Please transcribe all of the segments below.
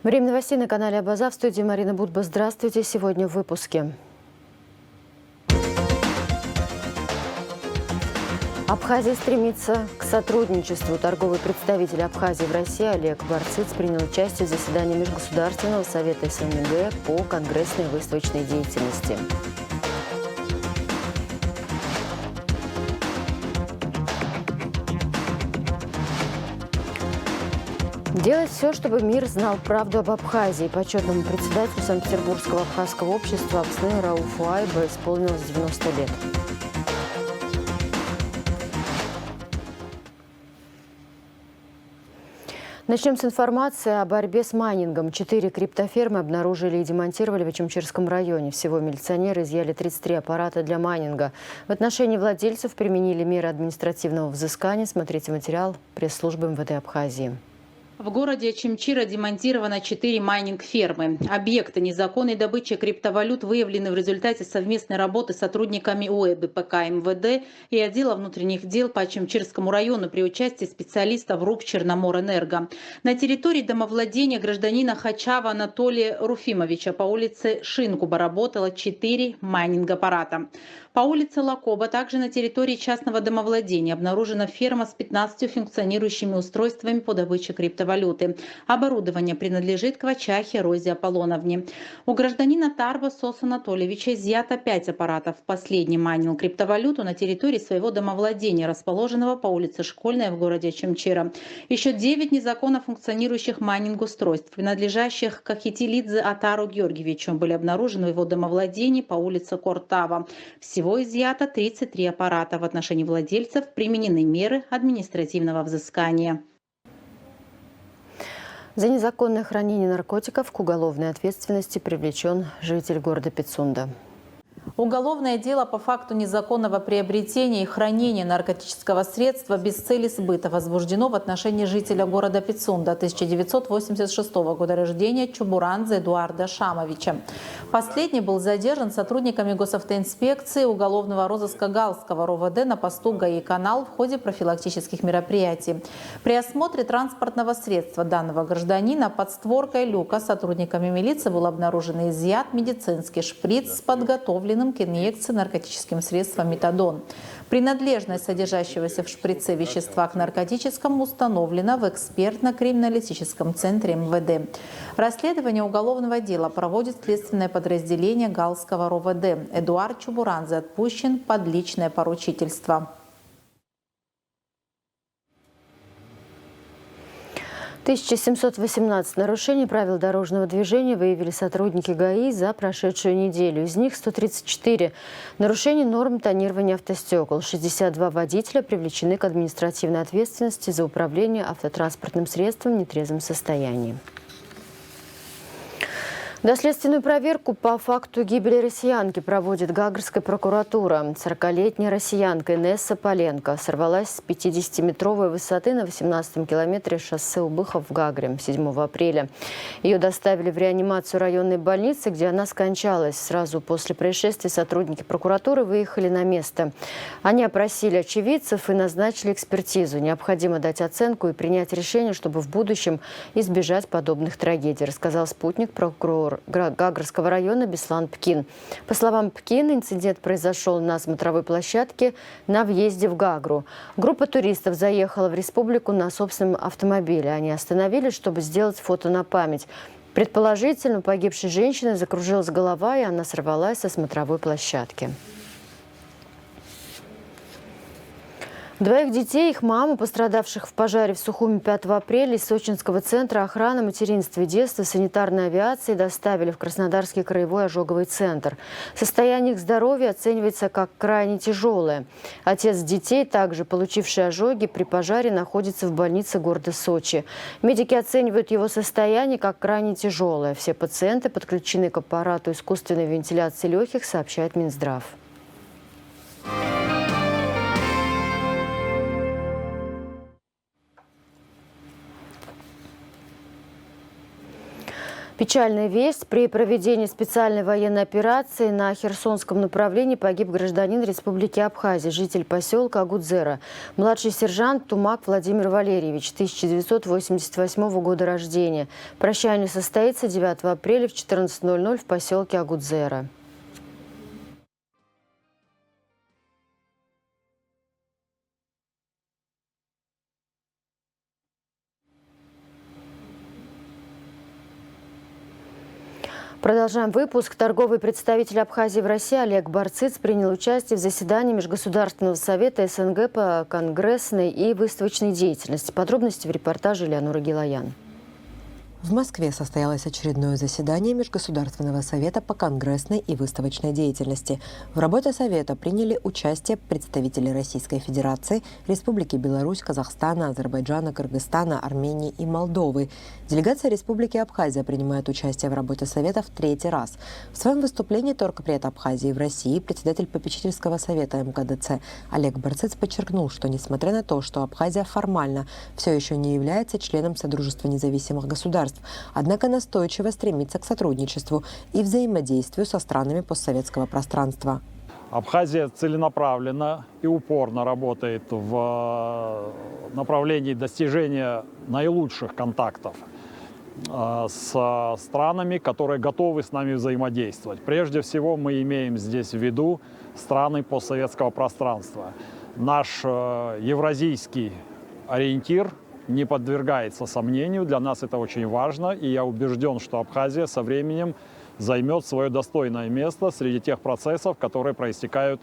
Время новостей на канале Абаза. В студии Марина Будба. Здравствуйте. Сегодня в выпуске. Абхазия стремится к сотрудничеству. Торговый представитель Абхазии в России Олег Барциц принял участие в заседании Межгосударственного совета СНГ по конгрессной выставочной деятельности. Делать все, чтобы мир знал правду об Абхазии. Почетному председателю Санкт-Петербургского абхазского общества Апсны Рауфу Айба исполнилось 90 лет. Начнем с информации о борьбе с майнингом. 4 криптофермы обнаружили и демонтировали в Ачимчирском районе. Всего милиционеры изъяли 33 аппарата для майнинга. В отношении владельцев применили меры административного взыскания. Смотрите материал пресс-службы МВД Абхазии. В городе Ачимчира демонтировано 4 майнинг-фермы. Объекты незаконной добычи криптовалют выявлены в результате совместной работы с сотрудниками УЭБ, ПК МВД и отдела внутренних дел по Ачимчирскому району при участии специалистов РУП «Черноморэнерго». На территории домовладения гражданина Хачава Анатолия Руфимовича по улице Шинкуба работало 4 майнинг-аппарата. По улице Лакоба, также на территории частного домовладения, обнаружена ферма с 15 функционирующими устройствами по добыче криптовалюты. Оборудование принадлежит Квачахе Розе Аполлоновне. У гражданина Тарба Сос Анатольевича изъято 5 аппаратов. Последний майнил криптовалюту на территории своего домовладения, расположенного по улице Школьная в городе Ачимчира. Еще 9 незаконно функционирующих майнинг-устройств, принадлежащих Кахитилидзе Атару Георгиевичу, были обнаружены в его домовладении по улице Кортава. Всего изъято 33 аппарата. В отношении владельцев применены меры административного взыскания. За незаконное хранение наркотиков к уголовной ответственности привлечен житель города Пицунда. Уголовное дело по факту незаконного приобретения и хранения наркотического средства без цели сбыта возбуждено в отношении жителя города Пицунда 1986 года рождения Чубуранзе Эдуарда Шамовича. Последний был задержан сотрудниками госавтоинспекции уголовного розыска Галского РОВД на посту ГАИ-канал в ходе профилактических мероприятий. При осмотре транспортного средства данного гражданина под створкой люка сотрудниками милиции был обнаружен и изъят медицинский шприц с подготовленным к инъекции наркотическим средством метадон. Принадлежность содержащегося в шприце вещества к наркотическому установлена в экспертно-криминалистическом центре МВД. Расследование уголовного дела проводит следственное подразделение Галского РОВД. Эдуард Чубуранзе отпущен под личное поручительство. 1718 нарушений правил дорожного движения выявили сотрудники ГАИ за прошедшую неделю. Из них 134 нарушений норм тонирования автостекол. 62 водителя привлечены к административной ответственности за управление автотранспортным средством в нетрезвом состоянии. Доследственную проверку по факту гибели россиянки проводит Гагрская прокуратура. 40-летняя россиянка Инесса Поленко сорвалась с 50-метровой высоты на 18-м километре шоссе Убыхов в Гагре 7 апреля. Ее доставили в реанимацию районной больницы, где она скончалась. Сразу после происшествия сотрудники прокуратуры выехали на место. Они опросили очевидцев и назначили экспертизу. Необходимо дать оценку и принять решение, чтобы в будущем избежать подобных трагедий, рассказал спутник прокурора Гагрского района Беслан Пкин. По словам Пкина, инцидент произошел на смотровой площадке на въезде в Гагру. Группа туристов заехала в республику на собственном автомобиле. Они остановились, чтобы сделать фото на память. Предположительно, у погибшей женщины закружилась голова, и она сорвалась со смотровой площадки. Двоих детей, их маму, пострадавших в пожаре в Сухуми 5 апреля из Сочинского центра охраны материнства и детства санитарной авиации доставили в Краснодарский краевой ожоговый центр. Состояние их здоровья оценивается как крайне тяжелое. Отец детей, также получивший ожоги, при пожаре находится в больнице города Сочи. Медики оценивают его состояние как крайне тяжелое. Все пациенты подключены к аппарату искусственной вентиляции легких, сообщает Минздрав. Печальная весть. При проведении специальной военной операции на Херсонском направлении погиб гражданин Республики Абхазия, житель поселка Агудзера. Младший сержант Тумак Владимир Валерьевич, 1988 года рождения. Прощание состоится 9 апреля в 14:00 в поселке Агудзера. Продолжаем выпуск. Торговый представитель Абхазии в России Олег Барциц принял участие в заседании Межгосударственного совета СНГ по конгрессной и выставочной деятельности. Подробности в репортаже Элеоноры Гилаян. В Москве состоялось очередное заседание Межгосударственного совета по конгрессной и выставочной деятельности. В работе совета приняли участие представители Российской Федерации, Республики Беларусь, Казахстана, Азербайджана, Кыргызстана, Армении и Молдовы. Делегация Республики Абхазия принимает участие в работе совета в 3-й раз. В своем выступлении торгпред Абхазии в России, председатель попечительского совета МКДЦ Олег Барциц подчеркнул, что несмотря на то, что Абхазия формально все еще не является членом Содружества независимых государств, однако настойчиво стремится к сотрудничеству и взаимодействию со странами постсоветского пространства. Абхазия целенаправленно и упорно работает в направлении достижения наилучших контактов с странами, которые готовы с нами взаимодействовать. Прежде всего мы имеем здесь в виду страны постсоветского пространства. Наш евразийский ориентир не подвергается сомнению. Для нас это очень важно, и я убежден, что Абхазия со временем займет свое достойное место среди тех процессов, которые проистекают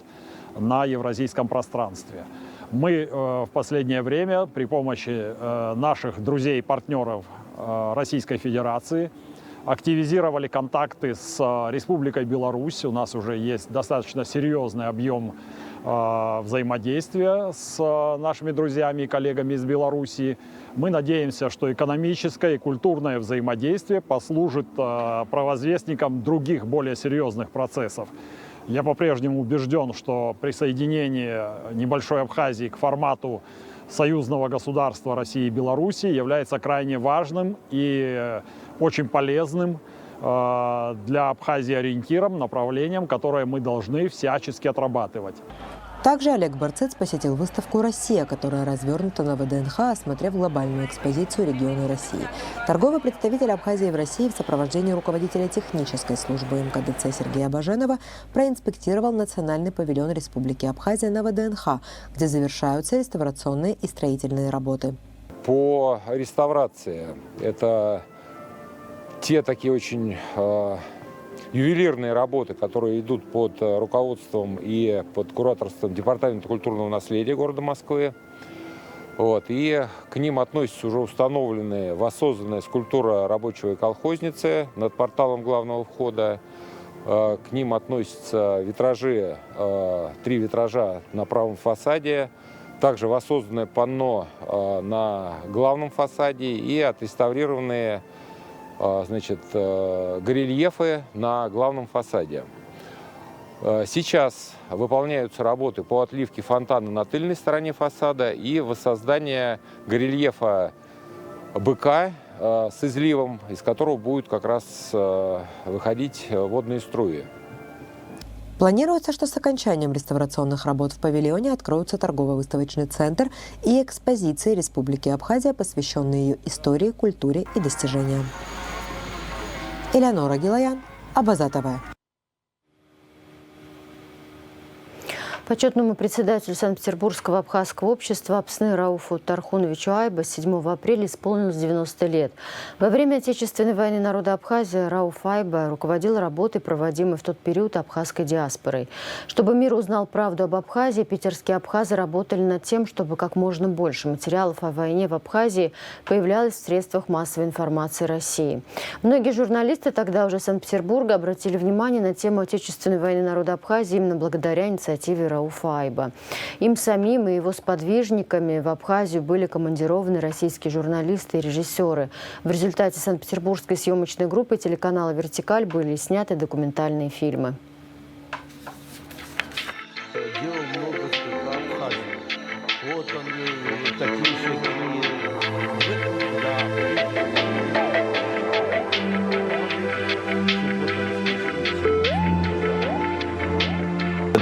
на евразийском пространстве. Мы в последнее время при помощи наших друзей и партнеров Российской Федерации активизировали контакты с Республикой Беларусь. У нас уже есть достаточно серьезный объем взаимодействия с нашими друзьями и коллегами из Беларуси. Мы надеемся, что экономическое и культурное взаимодействие послужит провозвестником других более серьезных процессов. Я по-прежнему убежден, что присоединение небольшой Абхазии к формату союзного государства России и Беларуси является крайне важным и очень полезным для Абхазии ориентиром, направлением, которое мы должны всячески отрабатывать. Также Олег Барциц посетил выставку «Россия», которая развернута на ВДНХ, осмотрев глобальную экспозицию региона России. Торговый представитель Абхазии в России в сопровождении руководителя технической службы МКДЦ Сергея Баженова проинспектировал национальный павильон Республики Абхазия на ВДНХ, где завершаются реставрационные и строительные работы. По реставрации это те такие очень ювелирные работы, которые идут под руководством и под кураторством Департамента культурного наследия города Москвы. И к ним относится уже установленная, воссозданная скульптура рабочего и колхозницы над порталом главного входа. К ним относятся витражи, 3 витража на правом фасаде, также воссозданное панно на главном фасаде и отреставрированные горельефы на главном фасаде. Сейчас выполняются работы по отливке фонтана на тыльной стороне фасада и воссоздание горельефа быка с изливом, из которого будут как раз выходить водные струи. Планируется, что с окончанием реставрационных работ в павильоне откроются торгово-выставочный центр и экспозиции Республики Абхазия, посвященные ее истории, культуре и достижениям. Элеонора Гилаян, Абаза ТВ. Почетному председателю Санкт-Петербургского абхазского общества Апсны Рауфу Тархуновичу Айба 7 апреля исполнилось 90 лет. Во время Отечественной войны народа Абхазии Рауф Айба руководил работой, проводимой в тот период абхазской диаспорой. Чтобы мир узнал правду об Абхазии, питерские абхазы работали над тем, чтобы как можно больше материалов о войне в Абхазии появлялось в средствах массовой информации России. Многие журналисты тогда уже Санкт-Петербурга обратили внимание на тему Отечественной войны народа Абхазии именно благодаря инициативе Рауфа Айба. Им самим и его сподвижниками в Абхазию были командированы российские журналисты и режиссеры. В результате санкт-петербургской съемочной группы телеканала «Вертикаль» были сняты документальные фильмы. Делал много Абхазии. Вот он, такие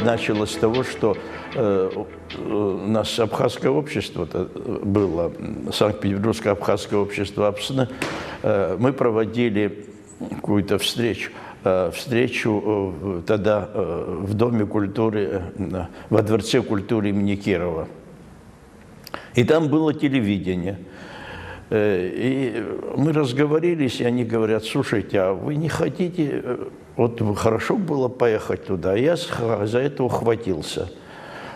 началось с того, что у нас абхазское общество было, Санкт-Петербургское абхазское общество Апсны. Мы проводили какую-то встречу тогда в Доме культуры, во Дворце культуры имени Кирова. И там было телевидение. И мы разговорились, и они говорят: слушайте, а вы не хотите, вот хорошо было поехать туда. Я за это ухватился,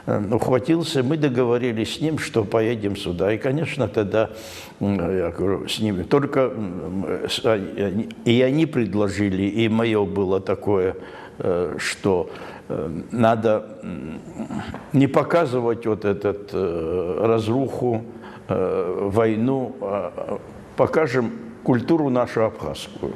мы договорились с ним, что поедем сюда. И, конечно, тогда, я говорю, с ними, только и они предложили, и мое было такое, что надо не показывать вот этот разруху, войну, покажем культуру нашу абхазскую.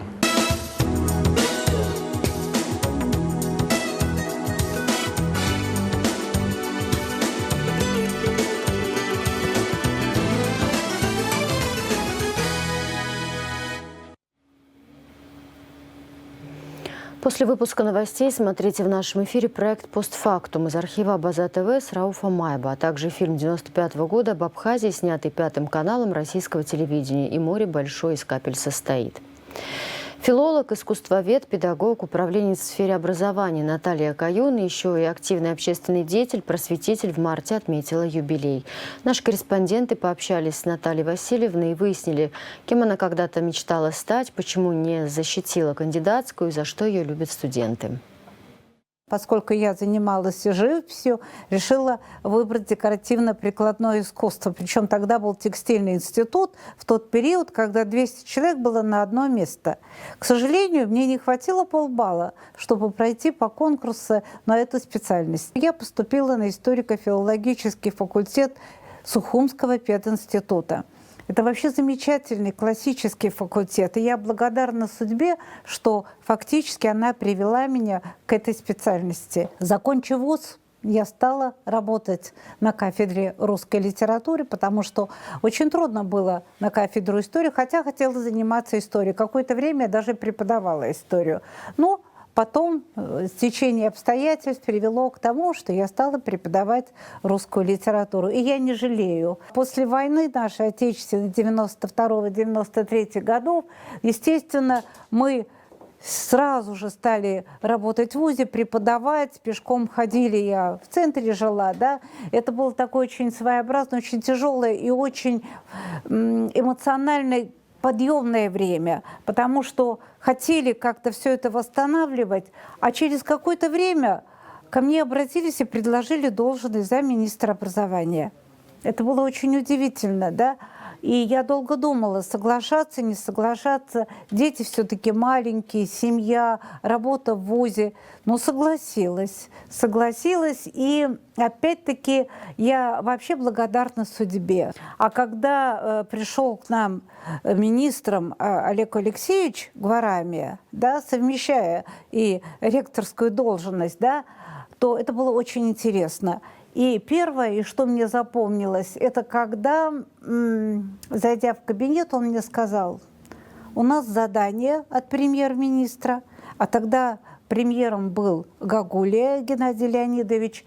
После выпуска новостей смотрите в нашем эфире проект «Постфактум» из архива Абаза ТВ с Рауфа Майба, а также фильм 1995 года об Абхазии, снятый Пятым каналом российского телевидения, «И море большое из капель состоит». Филолог, искусствовед, педагог, управленец в сфере образования Наталья Каюн, еще и активный общественный деятель, просветитель, в марте отметила юбилей. Наши корреспонденты пообщались с Натальей Васильевной и выяснили, кем она когда-то мечтала стать, почему не защитила кандидатскую и за что ее любят студенты. Поскольку я занималась живописью, решила выбрать декоративно-прикладное искусство. Причем тогда был текстильный институт, в тот период, когда 200 человек было на одно место. К сожалению, мне не хватило полбалла, чтобы пройти по конкурсу на эту специальность. Я поступила на историко-филологический факультет Сухумского пединститута. Это вообще замечательный классический факультет. И я благодарна судьбе, что фактически она привела меня к этой специальности. Закончив вуз, я стала работать на кафедре русской литературы, потому что очень трудно было на кафедру истории, хотя хотела заниматься историей. Какое-то время я даже преподавала историю. Но потом стечение обстоятельств привело к тому, что я стала преподавать русскую литературу. И я не жалею. После войны нашей отечественной 92-93 годов, естественно, мы сразу же стали работать в вузе, преподавать, пешком ходили, я в центре жила, да. Это было такое очень своеобразное, очень тяжелое и очень эмоциональное, подъемное время, потому что хотели как-то все это восстанавливать, а через какое-то время ко мне обратились и предложили должность замминистра образования. Это было очень удивительно, да? И я долго думала, соглашаться, не соглашаться. Дети все-таки маленькие, семья, работа в вузе. Но согласилась. Согласилась, и опять-таки я вообще благодарна судьбе. А когда пришел к нам министром Олег Алексеевич Гварамия, да, совмещая и ректорскую должность, да, то это было очень интересно. И первое, и что мне запомнилось, это когда, зайдя в кабинет, он мне сказал: у нас задание от премьер-министра, а тогда премьером был Гагулия Геннадий Леонидович,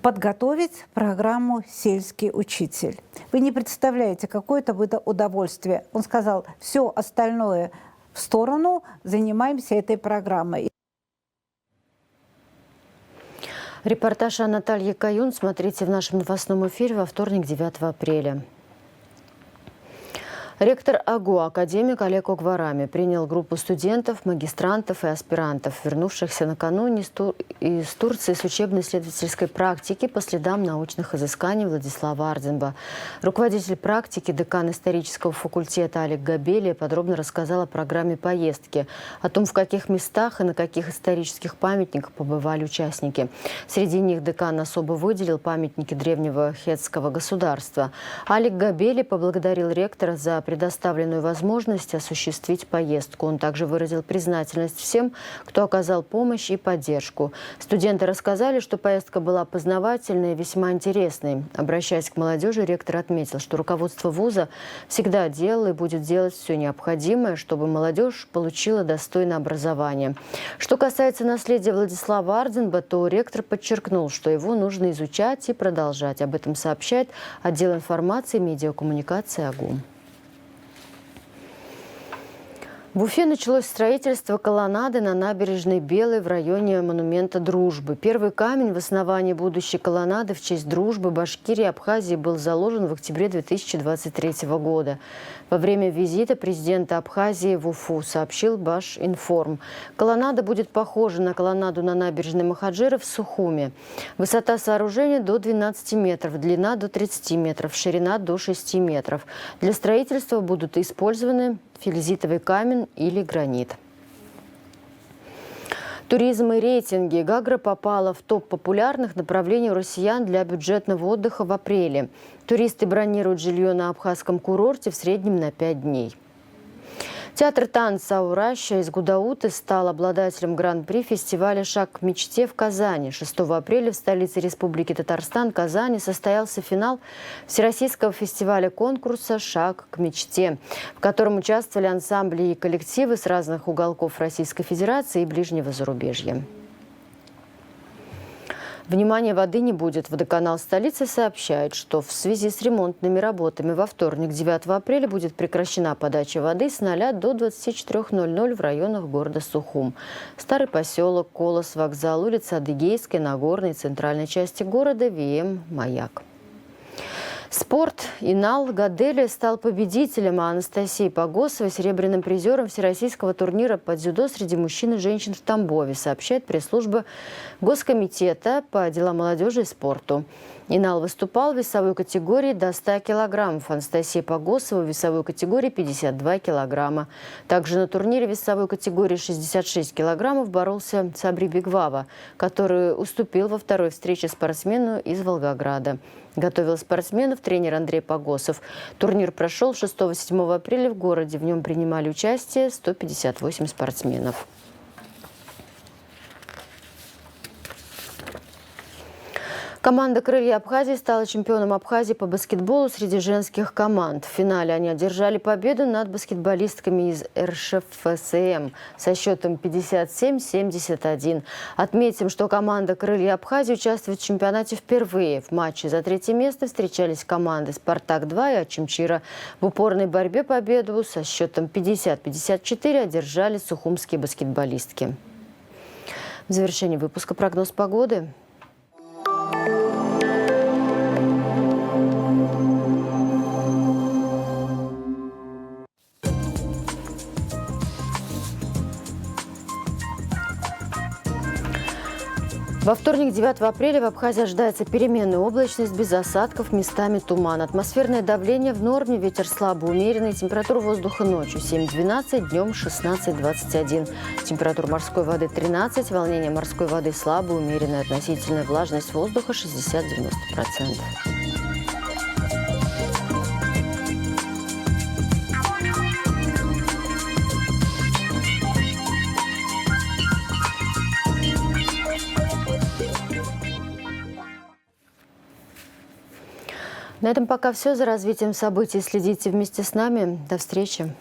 подготовить программу «Сельский учитель». Вы не представляете, какое это было удовольствие. Он сказал: все остальное в сторону, занимаемся этой программой. Репортаж о Наталье Каюн смотрите в нашем новостном эфире во вторник, 9 апреля. Ректор АГУ, академик Олег Огварами, принял группу студентов, магистрантов и аспирантов, вернувшихся накануне из Турции с учебно-исследовательской практики по следам научных изысканий Владислава Арденба. Руководитель практики, декан исторического факультета Алик Габелия подробно рассказал о программе поездки, о том, в каких местах и на каких исторических памятниках побывали участники. Среди них декан особо выделил памятники древнего хеттского государства. Алик Габелия поблагодарил ректора за предоставленную возможность осуществить поездку. Он также выразил признательность всем, кто оказал помощь и поддержку. Студенты рассказали, что поездка была познавательной и весьма интересной. Обращаясь к молодежи, ректор отметил, что руководство вуза всегда делало и будет делать все необходимое, чтобы молодежь получила достойное образование. Что касается наследия Владислава Арденба, то ректор подчеркнул, что его нужно изучать и продолжать. Об этом сообщает отдел информации и медиакоммуникации АГУ. В Уфе началось строительство колоннады на набережной Белой в районе монумента Дружбы. Первый камень в основании будущей колоннады в честь дружбы Башкирии и Абхазии был заложен в октябре 2023 года. Во время визита президента Абхазии в Уфу сообщил Башинформ. Колоннада будет похожа на колоннаду на набережной Махаджира в Сухуме. Высота сооружения до 12 метров, длина до 30 метров, ширина до 6 метров. Для строительства будут использованы фельзитовый камень или гранит. Туризм и рейтинги. Гагра попала в топ популярных направлений у россиян для бюджетного отдыха в апреле. Туристы бронируют жилье на абхазском курорте в среднем на 5 дней. Театр танца «Аураща» из Гудауты стал обладателем гран-при фестиваля «Шаг к мечте» в Казани. 6 апреля в столице Республики Татарстан, Казани, состоялся финал Всероссийского фестиваля конкурса «Шаг к мечте», в котором участвовали ансамбли и коллективы с разных уголков Российской Федерации и ближнего зарубежья. Внимания воды не будет. Водоканал столицы сообщает, что в связи с ремонтными работами во вторник, 9 апреля, будет прекращена подача воды с 0 до 24:00 в районах города Сухум. Старый поселок, Колос, вокзал, улица Адыгейская, Нагорной, центральной части города, ВМ, Маяк. Спорт. Инал Гадели стал победителем, а Анастасия Погосова – серебряным призером всероссийского турнира по дзюдо среди мужчин и женщин в Тамбове, сообщает пресс-служба Госкомитета по делам молодежи и спорту. Инал выступал в весовой категории до 100 килограммов, Анастасия Погосова в весовой категории 52 килограмма. Также на турнире весовой категории 66 килограммов боролся Сабри Бигвава, который уступил во второй встрече спортсмену из Волгограда. Готовил спортсменов тренер Андрей Погосов. Турнир прошел 6-7 апреля в городе. В нем принимали участие 158 спортсменов. Команда «Крылья Абхазии» стала чемпионом Абхазии по баскетболу среди женских команд. В финале они одержали победу над баскетболистками из РШФСМ со счетом 57-71. Отметим, что команда «Крылья Абхазии» участвует в чемпионате впервые. В матче за третье место встречались команды «Спартак-2» и «Ачимчира». В упорной борьбе победу со счетом 50-54 одержали сухумские баскетболистки. В завершении выпуска прогноз погоды. Во вторник, 9 апреля, в Абхазии ожидается переменная облачность, без осадков, местами туман. Атмосферное давление в норме, ветер слабо умеренный, температура воздуха ночью 7-12, днем 16-21. Температура морской воды 13, волнение морской воды слабо умеренное, относительная влажность воздуха 60-90%. На этом пока все. За развитием событий следите вместе с нами. До встречи.